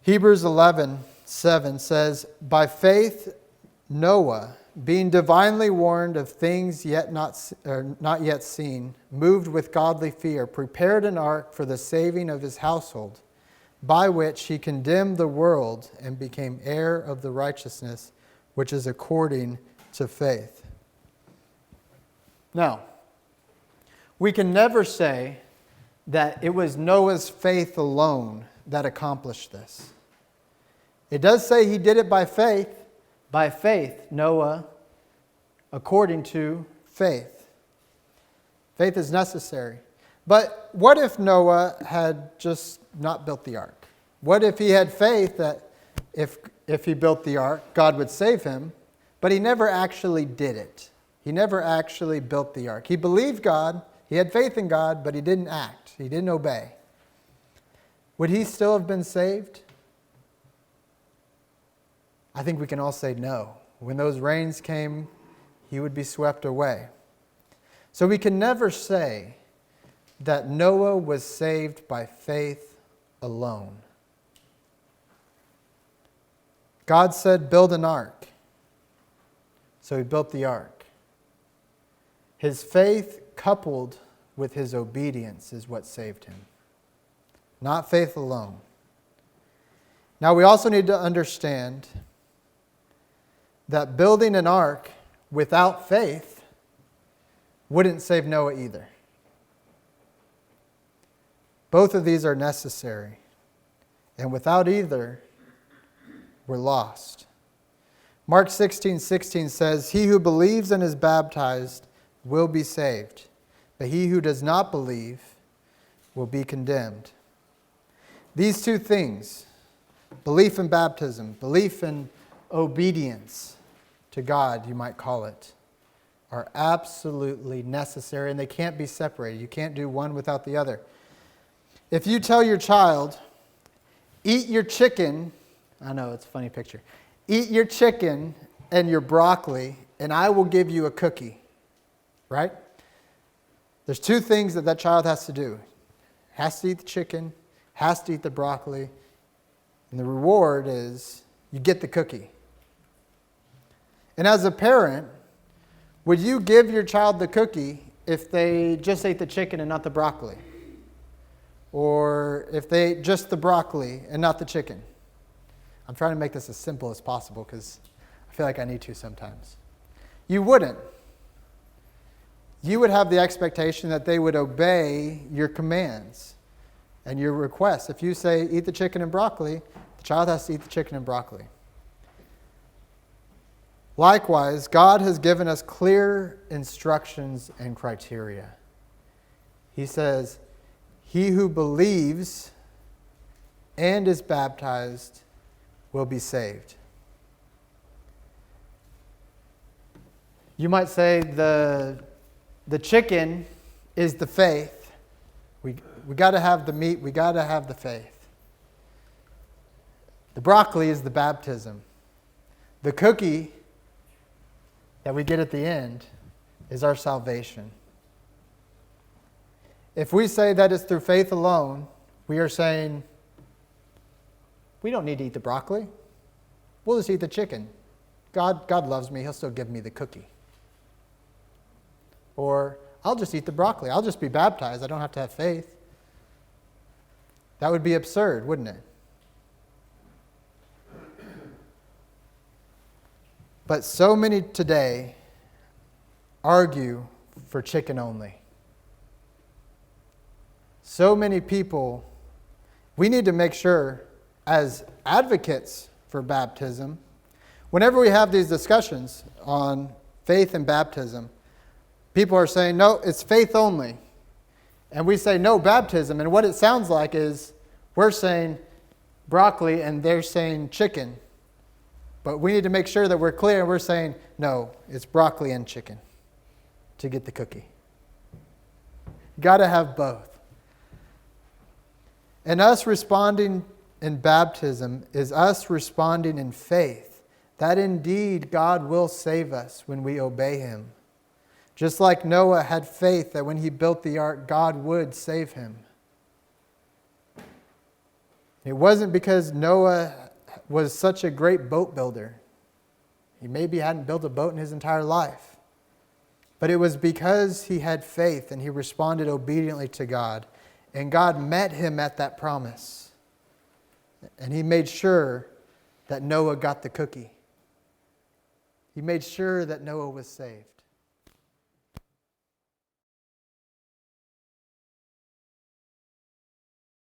Hebrews 11:7 says, "By faith Noah, being divinely warned of things not yet seen, moved with godly fear, prepared an ark for the saving of his household, by which he condemned the world and became heir of the righteousness which is according to faith." Now, we can never say that it was Noah's faith alone that accomplished this. It does say he did it by faith. By faith, Noah, according to faith. Faith is necessary. But what if Noah had just not built the ark? What if he had faith that if he built the ark, God would save him, but he never actually did it? He never actually built the ark. He believed God, he had faith in God, but he didn't act. He didn't obey. Would he still have been saved? I think we can all say no. When those rains came, he would be swept away. So we can never say that Noah was saved by faith alone. God said, "Build an ark." So he built the ark. His faith coupled with his obedience is what saved him. Not faith alone. Now we also need to understand that building an ark without faith wouldn't save Noah either. Both of these are necessary. And without either, we're lost. Mark 16:16 says, "He who believes and is baptized will be saved, but he who does not believe will be condemned." These two things, belief in baptism, belief in obedience to God, you might call it, are absolutely necessary, and they can't be separated. You can't do one without the other. If you tell your child, "Eat your chicken," I know it's a funny picture, "Eat your chicken and your broccoli, and I will give you a cookie," right? There's two things that child has to do. Has to eat the chicken, has to eat the broccoli, and the reward is you get the cookie. And as a parent, would you give your child the cookie if they just ate the chicken and not the broccoli? Or if they ate just the broccoli and not the chicken? I'm trying to make this as simple as possible because I feel like I need to sometimes. You wouldn't. You would have the expectation that they would obey your commands and your requests. If you say, "Eat the chicken and broccoli," the child has to eat the chicken and broccoli. Likewise, God has given us clear instructions and criteria. He says, "He who believes and is baptized will be saved." You might say the chicken is the faith. We got to have the meat. We got to have the faith. The broccoli is the baptism. The cookie that we get at the end is our salvation. If we say that it's through faith alone, we are saying, we don't need to eat the broccoli. We'll just eat the chicken. God loves me. He'll still give me the cookie. Or, I'll just eat the broccoli. I'll just be baptized. I don't have to have faith. That would be absurd, wouldn't it? But so many today argue for chicken only. So many people, we need to make sure as advocates for baptism, whenever we have these discussions on faith and baptism, people are saying, "No, it's faith only." And we say, "No, baptism." And what it sounds like is we're saying broccoli and they're saying chicken. But we need to make sure that we're clear and we're saying, no, it's broccoli and chicken to get the cookie. Got to have both. And us responding in baptism is us responding in faith that indeed God will save us when we obey Him. Just like Noah had faith that when he built the ark, God would save him. It wasn't because Noah was such a great boat builder. He maybe hadn't built a boat in his entire life. But it was because he had faith and he responded obediently to God. And God met him at that promise. And he made sure that Noah got the cookie. He made sure that Noah was saved.